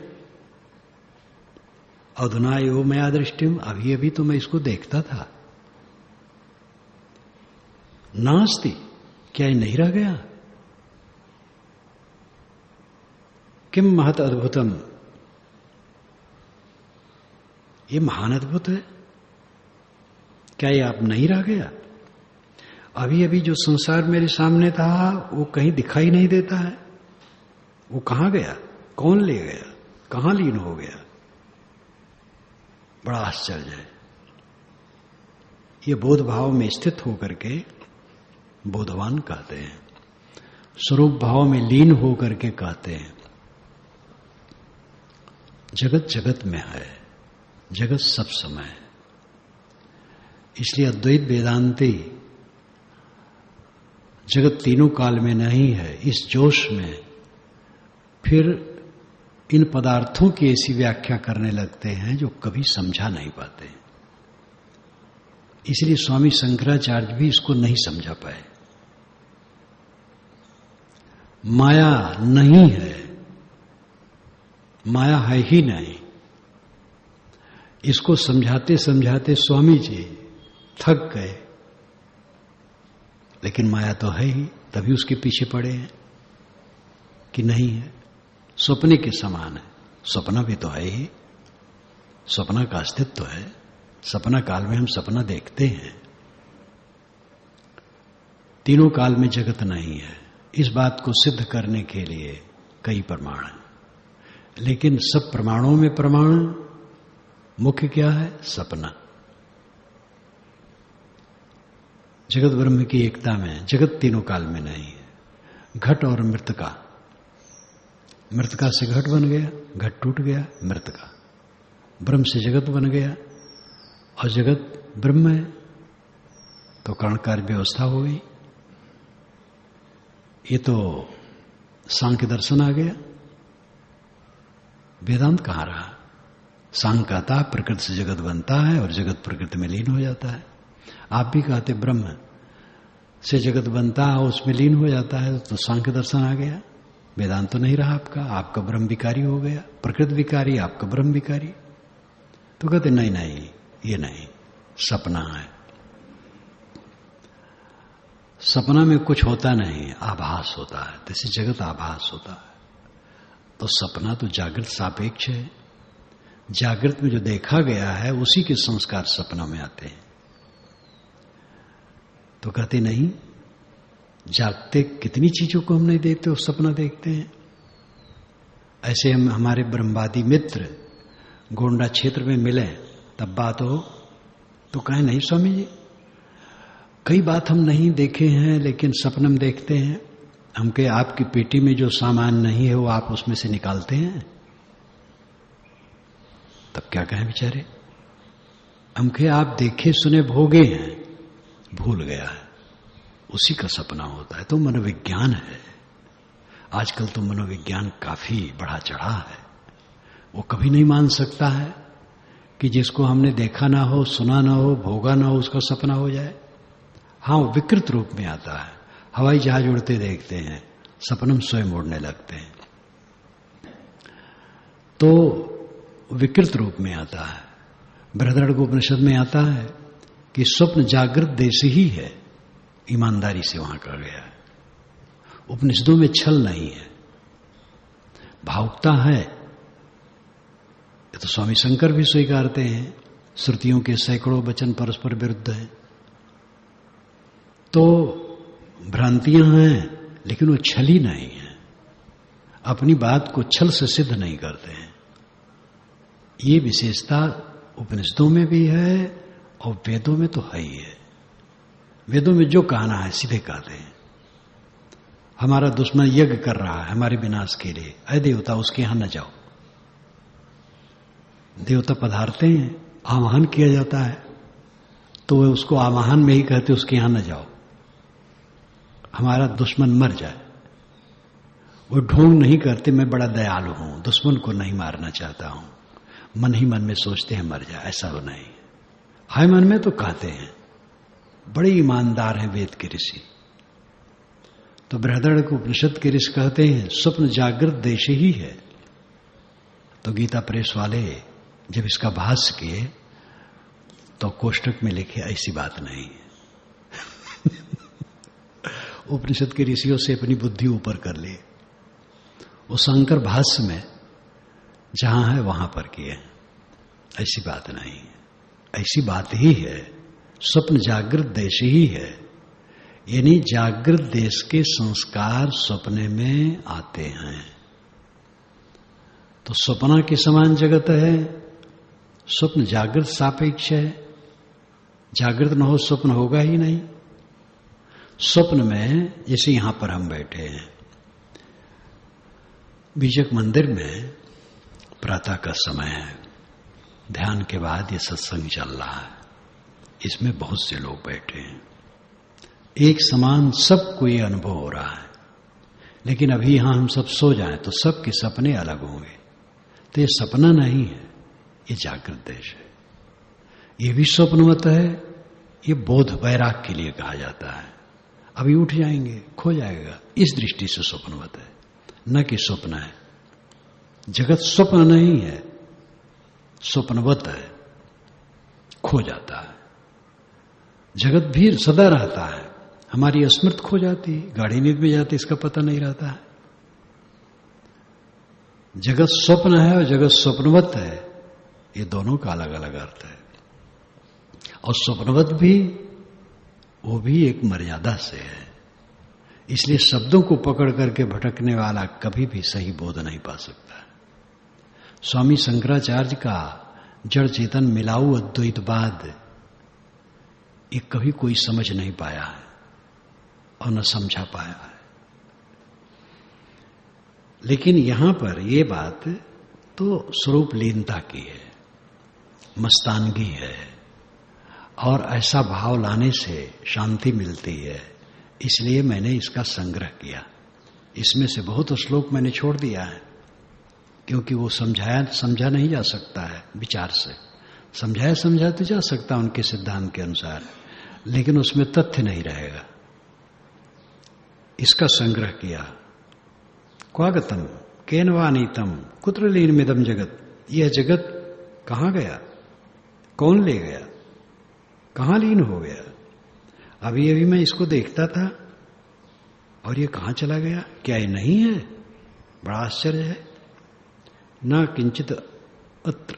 अधुना यो मया दृष्टिम, अभी अभी तो मैं इसको देखता था। नास्ति, क्या ये नहीं रह गया। किम महत अद्भुतम, ये महान अद्भुत है, क्या ये आप नहीं रह गया। अभी अभी जो संसार मेरे सामने था वो कहीं दिखाई नहीं देता है। वो कहां गया, कौन ले गया, कहां लीन हो गया? बड़ा आश्चर्य है। ये बोध भाव में स्थित होकर के बोधवान कहते हैं, स्वरूप भाव में लीन होकर के कहते हैं। जगत जगत में है, जगत सब समय है। इसलिए अद्वैत वेदांती जगत तीनों काल में नहीं है, इस जोश में फिर इन पदार्थों की ऐसी व्याख्या करने लगते हैं जो कभी समझा नहीं पाते। इसलिए स्वामी शंकराचार्य भी इसको नहीं समझा पाए। माया नहीं है, माया है ही नहीं। इसको समझाते समझाते स्वामी जी थक गए। लेकिन माया तो है ही, तभी उसके पीछे पड़े हैं कि नहीं है। स्वप्न के समान है, सपना भी तो है ही, सपना का अस्तित्व तो है। सपना काल में हम सपना देखते हैं। तीनों काल में जगत नहीं है, इस बात को सिद्ध करने के लिए कई प्रमाण हैं। लेकिन सब प्रमाणों में प्रमाण मुख्य क्या है? सपना। जगत ब्रह्म की एकता में जगत तीनों काल में नहीं है। घट और मृतका, मृतका से घट बन गया, घट टूट गया, मृतका। ब्रह्म से जगत बन गया और जगत ब्रह्म है, तो कारण कार्य व्यवस्था हो गई। ये तो सांख्य दर्शन आ गया। वेदांत कहाँ रहा? सांख्य कहता प्रकृति से जगत बनता है और जगत प्रकृति में लीन हो जाता है। आप भी कहते ब्रह्म से जगत बनता है, उसमें लीन हो जाता है, तो सांख्य दर्शन आ गया। वेदांत तो नहीं रहा आपका, आपका ब्रह्म विकारी हो गया। प्रकृति विकारी, आपका ब्रह्म विकारी। तो कहते नहीं नहीं, ये नहीं, सपना है। सपना में कुछ होता नहीं, आभास होता है। जैसे जगत आभास होता है, तो सपना तो जागृत सापेक्ष है। जागृत में जो देखा गया है उसी के संस्कार सपना में आते हैं। तो कहते नहीं, जागते कितनी चीजों को हम नहीं देखते, वो सपना देखते हैं। ऐसे हम हमारे ब्रह्मवादी मित्र गोंडा क्षेत्र में मिले, तब बात हो तो कहें नहीं स्वामी जी, कई बात हम नहीं देखे हैं लेकिन सपना में देखते हैं। हम कहे आपकी पेटी में जो सामान नहीं है वो आप उसमें से निकालते हैं। तब क्या कहें बेचारे? हम कहे आप देखे सुने भोगे हैं, भूल गया है, उसी का सपना होता है। तो मनोविज्ञान है। आजकल तो मनोविज्ञान काफी बढ़ा चढ़ा है। वो कभी नहीं मान सकता है कि जिसको हमने देखा ना हो, सुना ना हो, भोगा ना हो, उसका सपना हो जाए। हाँ, वो विकृत रूप में आता है। हवाई जहाज उड़ते देखते हैं, सपनम स्वयं उड़ने लगते हैं, तो विकृत रूप में आता है। बृहदारण्यकोपनिषद में आता है कि स्वप्न जागृत देश ही है। ईमानदारी से वहां कहा गया है। उपनिषदों में छल नहीं है, भावुकता है। ये तो स्वामी शंकर भी स्वीकारते हैं। श्रुतियों के सैकड़ों वचन परस्पर विरुद्ध हैं, तो भ्रांतियां हैं, लेकिन वो छल ही नहीं है। अपनी बात को छल से सिद्ध नहीं करते हैं। ये विशेषता उपनिषदों में भी है और वेदों में तो है ही है। वेदों में जो कहना है सीधे कहते हैं। हमारा दुश्मन यज्ञ कर रहा है हमारे विनाश के लिए, अय देवता उसके यहां न जाओ। देवता पधारते हैं, आवाहन किया जाता है, तो वे उसको आवाहन में ही कहते उसके यहां न जाओ, हमारा दुश्मन मर जाए। वो ढोंग नहीं करते मैं बड़ा दयालु हूं, दुश्मन को नहीं मारना चाहता हूं, मन ही मन में सोचते हैं मर जाए, ऐसा वो नहीं। हाय मन में तो कहते हैं, बड़े ईमानदार हैं वेद के ऋषि। तो बृहदारण्यकोपनिषद के ऋषि कहते हैं स्वप्न जागृत देश ही है। तो गीता प्रेस वाले जब इसका भाष्य किए तो कोष्टक में लिखे ऐसी बात नहीं है। उपनिषद के ऋषियों से अपनी बुद्धि ऊपर कर लिए। वो शंकर भाष्य में जहां है वहां पर किए, ऐसी बात नहीं है। ऐसी बात ही है, स्वप्न जागृत देश ही है। यानी जागृत देश के संस्कार सपने में आते हैं। तो सपना के समान जगत है, स्वप्न जागृत सापेक्ष है। जागृत न हो स्वप्न होगा ही नहीं। स्वप्न में जैसे यहां पर हम बैठे हैं, बीजक मंदिर में प्रातः का समय है, ध्यान के बाद ये सत्संग चल रहा है, इसमें बहुत से लोग बैठे हैं, एक समान सबको ये अनुभव हो रहा है। लेकिन अभी यहां हम सब सो जाएं तो सबके सपने अलग होंगे। तो ये सपना नहीं है, ये जागृत देश है। ये भी स्वप्नवत है, ये बोध वैराग के लिए कहा जाता है। अभी उठ जाएंगे, खो जाएगा, इस दृष्टि से स्वप्नवत है, न कि स्वप्न है। जगत स्वप्न नहीं है, स्वप्नवत है, खो जाता है। जगत भी सदा रहता है, हमारी अस्मृत खो जाती, गाढ़ी नींद में जाती, इसका पता नहीं रहता है। जगत स्वप्न है और जगत स्वप्नवत है, ये दोनों का अलग अलग अर्थ है। और स्वप्नवत भी, वो भी एक मर्यादा से है। इसलिए शब्दों को पकड़ करके भटकने वाला कभी भी सही बोध नहीं पा सकता। स्वामी शंकराचार्य का जड़ चेतन मिलाऊ अद्वैतवाद ये कभी कोई समझ नहीं पाया है और न समझा पाया है। लेकिन यहां पर यह बात तो स्वरूप लीनता की है, मस्तानगी है, और ऐसा भाव लाने से शांति मिलती है। इसलिए मैंने इसका संग्रह किया। इसमें से बहुत श्लोक मैंने छोड़ दिया है, क्योंकि वो समझा नहीं जा सकता है विचार से। समझाया तो जा सकता उनके सिद्धांत के अनुसार, लेकिन उसमें तथ्य नहीं रहेगा। इसका संग्रह किया। क्वागतम केनवानीतम कुत्र लीनमिदम जगत। यह जगत कहाँ गया, कौन ले गया, कहाँ लीन हो गया। अभी अभी मैं इसको देखता था और ये कहाँ चला गया, क्या ये नहीं है? बड़ा आश्चर्य है। न किंचित अत्र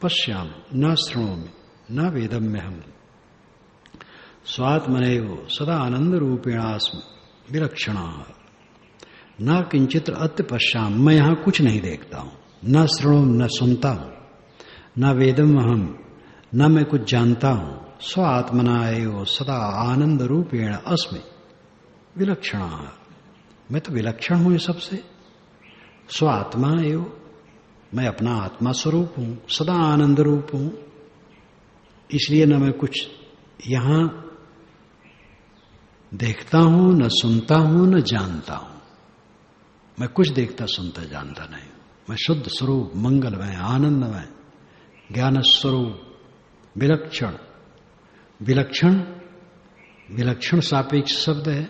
पश्याम न शृणोमि न वेदम में हम स्वात्मनैव सदा आनंद रूपेणास्म विलक्षणा। न किंचित अत्र पश्याम, मैं यहां कुछ नहीं देखता हूं, न शृणोम न सुनता हूं, न वेदम अहम न मैं कुछ जानता हूं। स्व आत्मना एव सदा आनंद रूपेण अस्मि विलक्षणा। मैं तो विलक्षण हूं ये सबसे। स्व आत्मा एव, मैं अपना आत्मा स्वरूप हूं, सदा आनंद रूप हूं। इसलिए न मैं कुछ यहां देखता हूं, न सुनता हूं, न जानता हूं। मैं कुछ देखता सुनता जानता नहीं। मैं शुद्ध स्वरूप, मंगलमय, आनंदमय, ज्ञान स्वरूप, विलक्षण। विलक्षण, विलक्षण सापेक्ष शब्द है।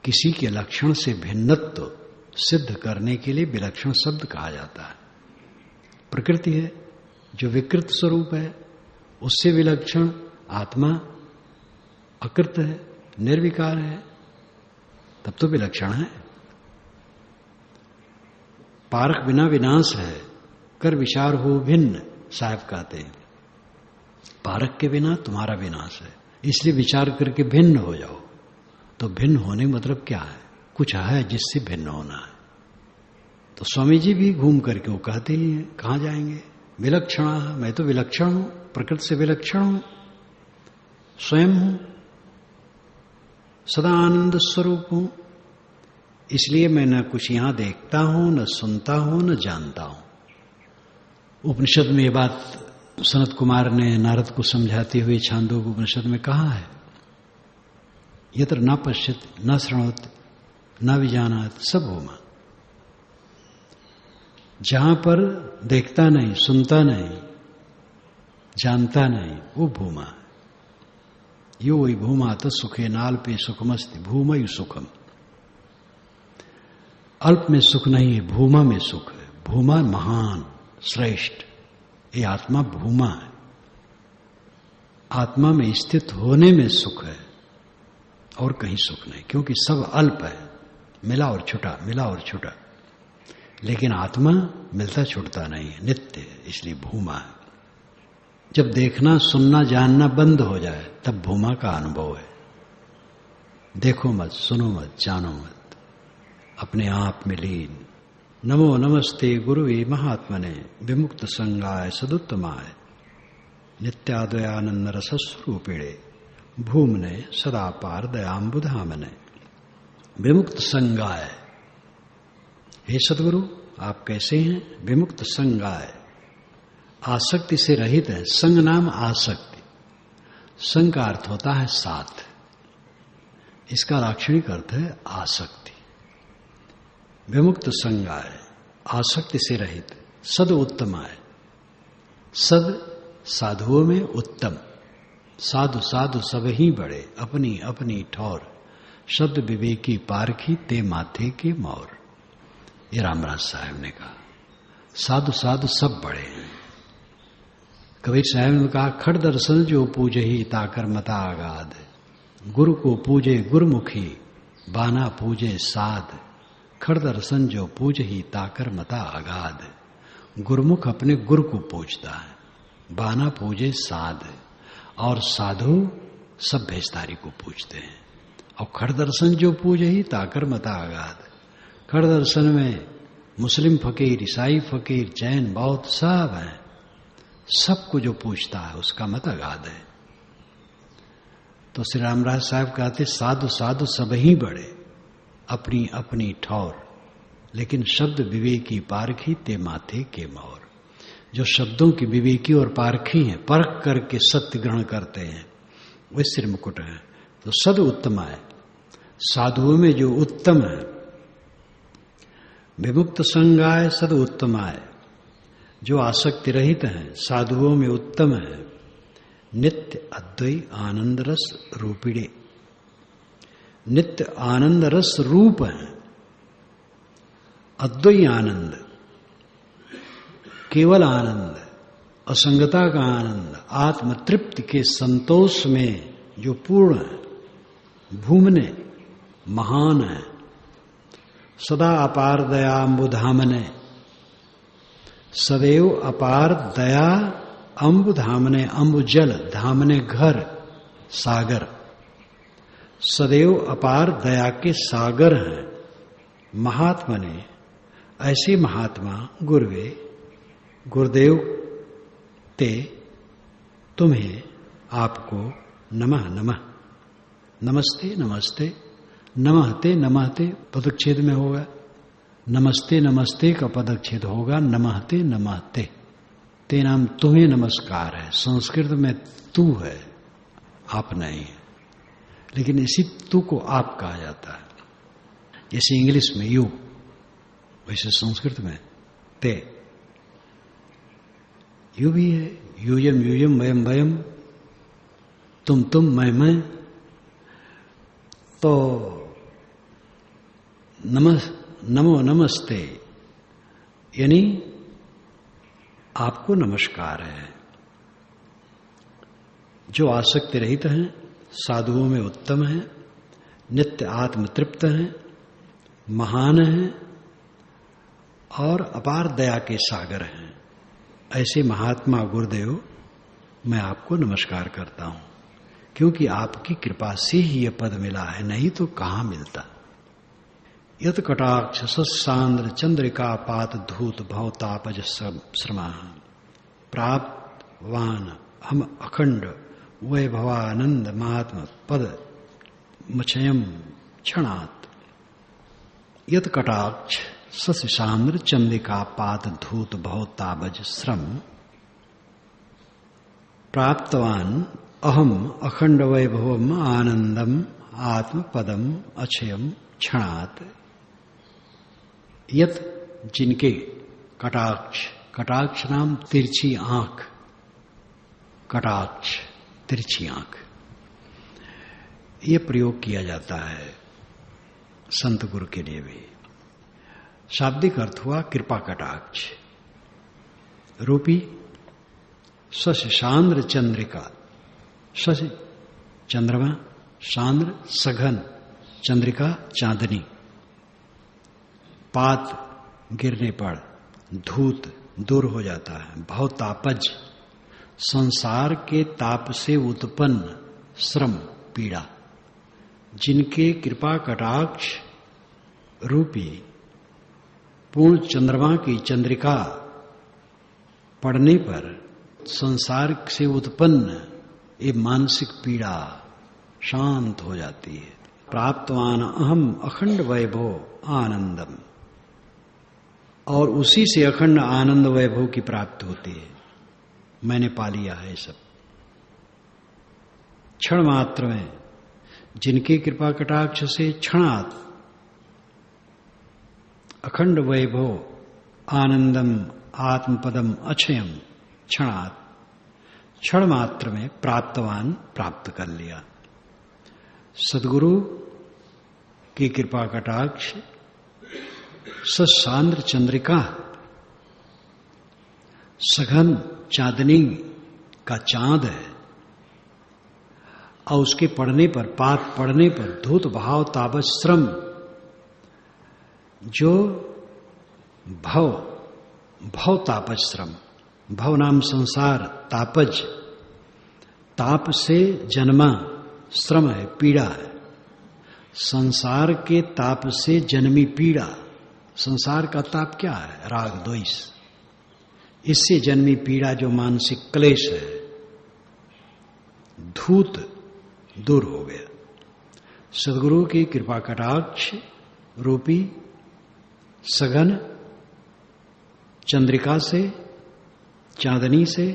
किसी के लक्षण से भिन्नत्व सिद्ध करने के लिए विलक्षण शब्द कहा जाता है। प्रकृति है जो विकृत स्वरूप है, उससे विलक्षण आत्मा अकृत है, निर्विकार है, तब तो विलक्षण है। पारख बिना विनाश है, कर विचार हो भिन्न, साहब कहते हैं। पारख के बिना तुम्हारा विनाश है, इसलिए विचार करके भिन्न हो जाओ। तो भिन्न होने मतलब क्या है? कुछ है जिससे भिन्न होना है। तो स्वामी जी भी घूम करके वो कहते ही हैं, कहाँ जाएंगे? विलक्षण, मैं तो विलक्षण हूं, प्रकृति से विलक्षण हूं, स्वयं हूं, सदा आनंद स्वरूप हूं। इसलिए मैं न कुछ यहां देखता हूं, न सुनता हूं, न जानता हूं। उपनिषद में ये बात सनत कुमार ने नारद को समझाते हुए छांदोग्य उपनिषद में कहा है, यत्र न पश्यति न शृणोति न विजानाति स भूमा। जहां पर देखता नहीं, सुनता नहीं, जानता नहीं, वो भूमा है। यो वही भूमा तो सुखे नाल्पे सुखमस्ति भूमयु सुखम। अल्प में सुख नहीं है, भूमा में सुख है। भूमा महान, श्रेष्ठ, ये आत्मा भूमा है। आत्मा में स्थित होने में सुख है और कहीं सुख नहीं, क्योंकि सब अल्प है, मिला और छुटा, मिला और छुटा। लेकिन आत्मा मिलता छुटता नहीं है, नित्य है, इसलिए भूमा है। जब देखना, सुनना, जानना बंद हो जाए तब भूमा का अनुभव है। देखो मत, सुनो मत, जानो मत, अपने आप में लीन। नमो नमस्ते गुरुवे महात्मने विमुक्त संगाय सदुत्तमाय नित्याद्वयानंद रसस्वरूपिणे भूमने सदा पार दयाम्बुधामने। विमुक्त संगाय, हे सदगुरु आप कैसे हैं? विमुक्त संगाय, आसक्ति से रहित है। संग नाम आसक्ति, संग का अर्थ होता है साथ, इसका लाक्षणिक अर्थ है आसक्ति। विमुक्त संगाय, आसक्ति से रहित। सद उत्तमाय, सद साधुओं में उत्तम। साधु साधु सब ही बड़े, अपनी अपनी ठौर। शब्द विवेकी पारखी ते माथे के मौर। ये रामराज साहब ने कहा। साधु साधु सब बड़े हैं। कबीर साहब ने कहा, खड़ दर्शन जो पूजे ही ताकर मता आगाध। गुरु को पूजे गुरुमुखी, बाना पूजे साध। खड़ दर्शन जो पूजे ही ताकर मता आगाध। गुरुमुख अपने गुरु को पूजता है, बाना पूजे साध, और साधु सब भेषधारी को पूजते हैं। और खड़ दर्शन जो पूजे ही ताकर मता आगाध। खड़ दर्शन में मुस्लिम फकीर, ईसाई फकीर, जैन, बौद्ध सब हैं। सबको जो पूछता है उसका मत अगाध है। तो श्री रामराज साहब कहते, साधु साधु सब ही बड़े, अपनी अपनी ठौर। लेकिन शब्द विवेकी पारखी ते माथे के मौर। जो शब्दों की विवेकी और पारखी हैं, परख करके सत्य ग्रहण करते हैं, वे सिर मुकुट है। तो सद उत्तम है, साधुओं में जो उत्तम है। विमुक्त संगाय सद उत्तमाय, जो आसक्ति रहित है, साधुओं में उत्तम है। नित्य अद्वै आनंद रस रूपिणे, नित्य आनंद रस रूप है। अद्वै आनंद, केवल आनंद, असंगता का आनंद, आत्म तृप्ति के संतोष में जो पूर्ण है। भूमने, महान है। सदा अपार दया अम्बुधामने, सदैव अपार दया अम्बुधामने। अम्बु जल, धामने घर, सागर। सदैव अपार दया के सागर हैं। महात्मने, ऐसे महात्मा गुरुवे, गुरुदेव ते तुम्हें, आपको नमः नमः, नमस्ते नमस्ते, नमहते नमहते पदच्छेद में होगा। नमस्ते नमस्ते का पदच्छेद होगा नमहते नमहते। ते नाम तुम्हें नमस्कार है। संस्कृत में तू है, आप नहीं है, लेकिन इसी तू को आप कहा जाता है। जैसे इंग्लिश में यू, वैसे संस्कृत में ते। यू भी है, यूयम यूयम, वयम वयम, तुम मैं। तो नमो नमस्ते यानी आपको नमस्कार है। जो आसक्ति रहित हैं, साधुओं में उत्तम है, नित्य आत्म तृप्त हैं, महान हैं और अपार दया के सागर हैं। ऐसे महात्मा गुरुदेव मैं आपको नमस्कार करता हूं, क्योंकि आपकी कृपा से ही यह पद मिला है, नहीं तो कहां मिलता। यत कटाक्ष सस्सांद्र चंद्रिका पात धूत भवतापज श्रमा प्राप्तवान हम अखंड वैभवानंद महात्म पद मचयम क्षणात्। यत कटाक्ष सस्सांद्र चंद्रिका पात धूत भवतापज श्रम प्राप्तवान अहम अखंड वैभवम आनंदम आत्म पदम अक्षयम क्षणात्। यत जिनके, कटाक्ष, कटाक्ष नाम तिरछी आंख, कटाक्ष तिरछी आंख, ये प्रयोग किया जाता है संत गुरु के लिए भी। शाब्दिक अर्थ हुआ कृपा कटाक्ष रूपी। शशि शांद्र चंद्रिका, शशि चंद्रमा, शांद्र सघन, चंद्रिका चांदनी। पात गिरने पर धूत दूर हो जाता है। भवतापज संसार के ताप से उत्पन्न श्रम पीड़ा। जिनके कृपा कटाक्ष रूपी पूर्ण चंद्रमा की चंद्रिका पड़ने पर संसार से उत्पन्न ये मानसिक पीड़ा शांत हो जाती है। प्राप्तवान अहम अखंड वैभव आनंदम, और उसी से अखंड आनंद वैभव की प्राप्ति होती है। मैंने पा लिया है सब। क्षण मात्र में जिनके कृपा कटाक्ष से क्षणात् अखंड वैभव आनंदम आत्मपदम अक्षयम, क्षणात् क्षण मात्र में प्राप्तवान प्राप्त कर लिया। सद्गुरु की कृपा कटाक्ष ससांद्र चंद्रिका, सघन चांदनी का चांद है, और उसके पड़ने पर, पात पड़ने पर धूत भाव तापस श्रम, जो भव भव तापस श्रम, भव नाम संसार, तापज ताप से जन्मा, श्रम है पीड़ा है। संसार के ताप से जन्मी पीड़ा, संसार का ताप क्या है? राग द्वेष, इससे जन्मी पीड़ा जो मानसिक क्लेश है, धूत दूर हो गया। सद्गुरु की कृपा कटाक्ष रूपी सघन चंद्रिका से, चांदनी से,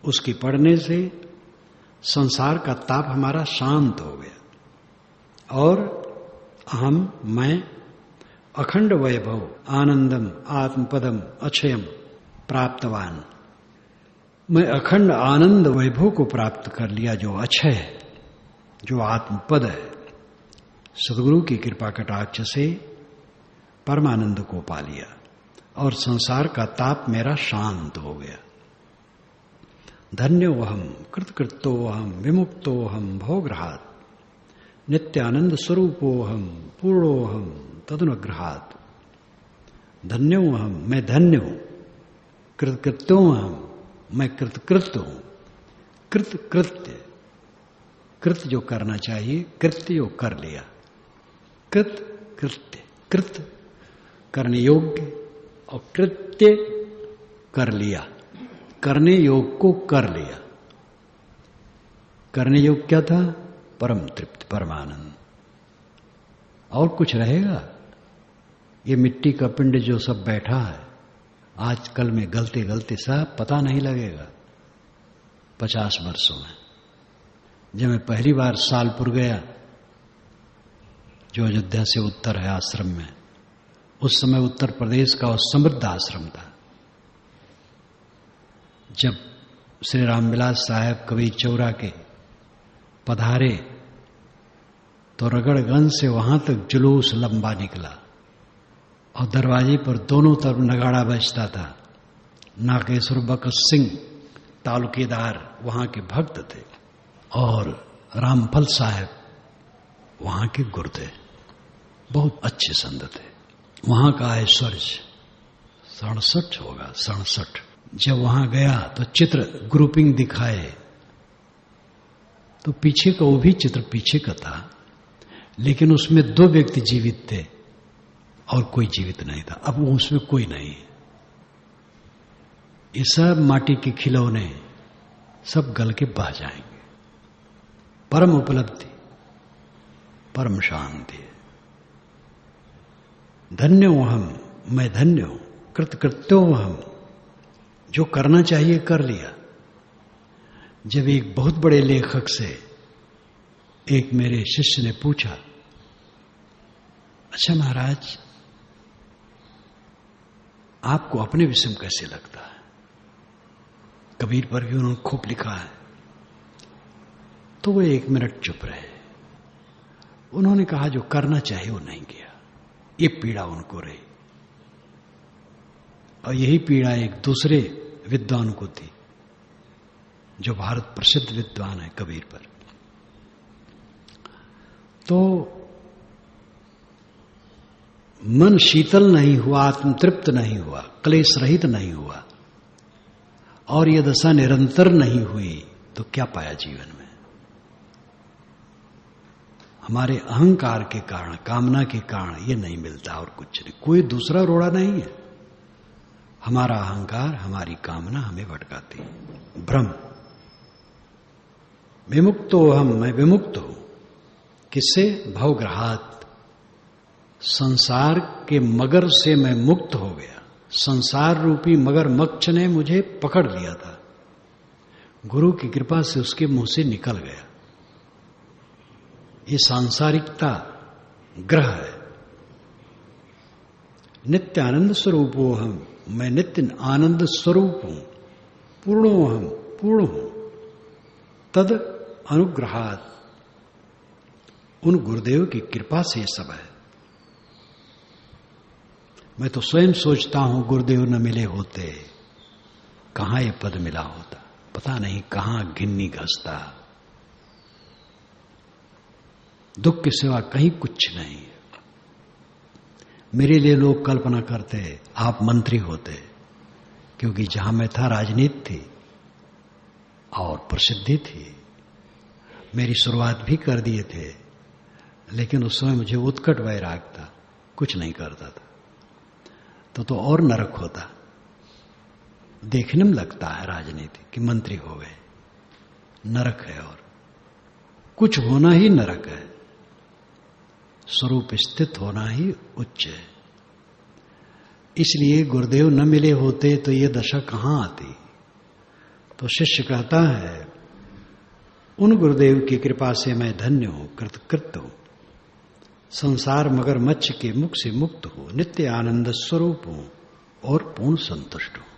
उसके पड़ने से संसार का ताप हमारा शांत हो गया। और अहम मैं अखंड वैभव आनंदम आत्मपदम अक्षयम प्राप्तवान, मैं अखंड आनंद वैभव को प्राप्त कर लिया, जो अक्षय है, जो आत्मपद है। सद्गुरु की कृपा कटाक्ष से परमानंद को पा लिया और संसार का ताप मेरा शांत हो गया। धन्योहम कृतकृतोहम विमुक्तोहम भोग्रहात्, नित्यानंद स्वरूपोहम पूर्णोहम तदनुग्रहात्। धन्योहम, मैं धन्य हूं। कृतकृत्योहम, मैं कृतकृत्य हूं। कृतकृत्य, कृत जो करना चाहिए, कृत्य जो कर लिया। कृत कृत्य, कृत करने योग्य और कृत्य कर लिया, करने योग को कर लिया। करने योग क्या था? परम तृप्ति, परमानंद। और कुछ रहेगा? ये मिट्टी का पिंड जो सब बैठा है, आजकल में गलते गलते सब पता नहीं लगेगा। 50 वर्षों में जब मैं पहली बार सालपुर गया, जो अयोध्या से उत्तर है आश्रम में, उस समय उत्तर प्रदेश का समृद्ध आश्रम था। जब श्री रामविलास साहब कबीर चौरा के पधारे तो रगड़गंज से वहां तक जुलूस लंबा निकला और दरवाजे पर दोनों तरफ नगाड़ा बजता था। नागेश्वर बकत सिंह तालुकेदार वहां के भक्त थे और रामफल साहब वहां के गुरु थे, बहुत अच्छे संत थे। वहां का ऐश्वर्य 67 होगा, 67। जब वहां गया तो चित्र ग्रुपिंग दिखाए तो पीछे का वो भी चित्र पीछे का था, लेकिन उसमें 2 व्यक्ति जीवित थे और कोई जीवित नहीं था। अब वो उसमें कोई नहीं है। ये सब माटी के खिलौने सब गल के बह जाएंगे। परम उपलब्धि, परम शांति। धन्य हूं हम, मैं धन्य हूं। कृतकृत्यो हम, जो करना चाहिए कर लिया। जब एक बहुत बड़े लेखक से एक मेरे शिष्य ने पूछा, अच्छा महाराज, आपको अपने विषय में कैसे लगता है? कबीर पर भी उन्होंने खूब लिखा है। तो वो 1 मिनट चुप रहे। उन्होंने कहा जो करना चाहिए वो नहीं किया। ये पीड़ा उनको रही, और यही पीड़ा एक दूसरे विद्वान को थी, जो भारत प्रसिद्ध विद्वान है कबीर पर। तो मन शीतल नहीं हुआ, आत्मतृप्त नहीं हुआ, क्लेश रहित नहीं हुआ, और यह दशा निरंतर नहीं हुई तो क्या पाया जीवन में? हमारे अहंकार के कारण, कामना के कारण ये नहीं मिलता और कुछ नहीं। कोई दूसरा रोड़ा नहीं है, हमारा अहंकार, हमारी कामना हमें भटकाती है। भ्रम। विमुक्तो हम, मैं विमुक्त हूं। किससे? भवग्रहात, संसार के मगर से मैं मुक्त हो गया। संसार रूपी मगरमच्छ ने मुझे पकड़ लिया था, गुरु की कृपा से उसके मुंह से निकल गया। ये सांसारिकता ग्रह है। नित्य आनंद स्वरूपो हम, मैं नित्य आनंद स्वरूप हूं। पूर्णो हम, पूर्ण हूं। तद अनुग्रहात, उन गुरुदेव की कृपा से सब है। मैं तो स्वयं सोचता हूं गुरुदेव न मिले होते कहां ये पद मिला होता, पता नहीं कहां घिन्नी घसता। दुख के सिवा कहीं कुछ नहीं है। मेरे लिए लोग कल्पना करते आप मंत्री होते, क्योंकि जहां मैं था राजनीति थी और प्रसिद्धि थी। मेरी शुरुआत भी कर दिए थे, लेकिन उस समय मुझे उत्कट वैराग था, कुछ नहीं करता था। तो और नरक होता। देखने में लगता है राजनीति कि मंत्री हो गए, नरक है। और कुछ होना ही नरक है, स्वरूप स्थित होना ही उच्च है। इसलिए गुरुदेव न मिले होते तो ये दशा कहां आती। तो शिष्य कहता है, उन गुरुदेव की कृपा से मैं धन्य हूं, कृतकृत्य हूं। संसार मगरमच्छ के मुख से मुक्त हूं, नित्य आनंद स्वरूप हूं और पूर्ण संतुष्ट हूं।